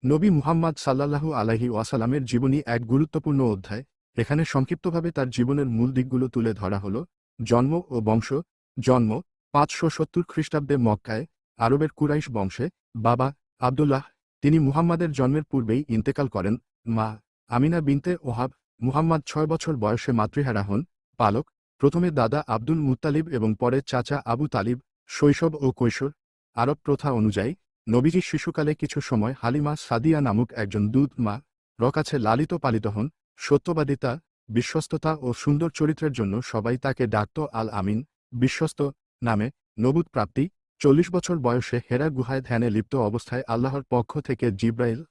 নবী মুহাম্মদ সাল্লাল্লাহু আলাইহি ওয়াসাল্লামের জীবনী এক গুরুত্বপূর্ণ অধ্যায়। এখানে সংক্ষিপ্তভাবে তার জীবনের মূল দিকগুলো তুলে ধরা হল। জন্ম ও বংশ। জন্ম 570 খ্রিস্টাব্দে মক্কায়, আরবের কুরাইশ বংশে। বাবা আব্দুল্লাহ, তিনি মুহাম্মাদের জন্মের পূর্বেই ইন্তেকাল করেন। মা আমিনা বিনতে ওহাব, মুহাম্মদ 6 বছর বয়সে মাতৃহারা হন। পালক, প্রথমে দাদা আব্দুল মুত্তালিব এবং পরে চাচা আবু তালিব। শৈশব ও কৈশোর। আরব প্রথা অনুযায়ী নবীজি শিশুকালে কিছু সময় হালিমা সাদিয়া নামক একজন দুধ মা র কাছে লালিত পালিত হন। সত্যবাদিতা, বিশ্বস্ততা ও সুন্দর চরিত্রের জন্য সবাই তাকে ডাকত আল আমিন, বিশ্বস্ত নামে। নবুত প্রাপ্তি 40 বছর বয়সে হেরা গুহায় ধ্যানে লিপ্ত অবস্থায় আল্লাহর পক্ষ থেকে জিব্রাইল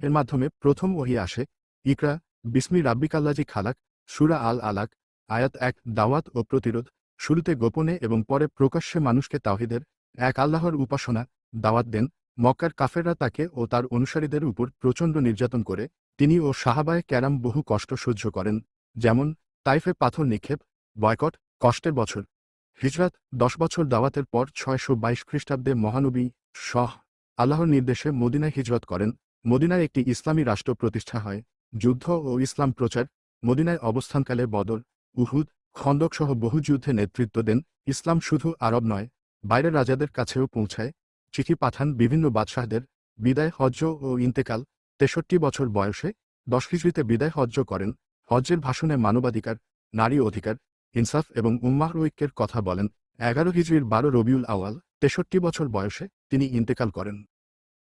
এর মাধ্যমে প্রথম ওহী আসে। ইকরা বিস্মি রাব্বিকাল্লাজি খালাক, সূরা আল আলাক, আয়াত 1। দাওয়াত ও প্রতিরোধ। শুরুতে গোপনে এবং পরে প্রকাশ্যে মানুষকে তাওহীদের এক আল্লাহর উপাসনা দাওয়াত দেন। মক্কার কাফেররা তাকে ও তার অনুসারীদের উপর প্রচণ্ড নির্যাতন করে। তিনি ও সাহাবায়ে কেরাম বহু কষ্ট সহ্য করেন, যেমন তাইফে পাথর নিক্ষেপ, বয়কট, কষ্টের বছর। হিজরাত 10 বছর দাওয়াতের পর 622 খ্রিস্টাব্দে মহানবী শাহ আল্লাহর নির্দেশে মদিনায় হিজরত করেন। মদিনায় একটি ইসলামী রাষ্ট্র প্রতিষ্ঠা হয়। যুদ্ধ ও ইসলাম প্রচার। মদিনায় অবস্থানকালে বদর, উহুদ, খন্দক সহ বহু যুদ্ধে নেতৃত্ব দেন। ইসলাম শুধু আরব নয়, বাইরের রাজাদের কাছেও পৌঁছায়। চিঠি পাঠান বিভিন্ন বাদশাহদের। বিদায় হজ্জ ও ইন্তেকাল 63 বছর বয়সে 10 হিজরিতে বিদায় হজ্জ করেন। হজ্জের ভাষণে মানবাধিকার, নারী অধিকার, ইনসাফ এবং উম্মাহর ঐক্যের কথা বলেন। 11 হিজরির 12 রবিউল আউয়াল 63 বছর বয়সে তিনি ইন্তেকাল করেন।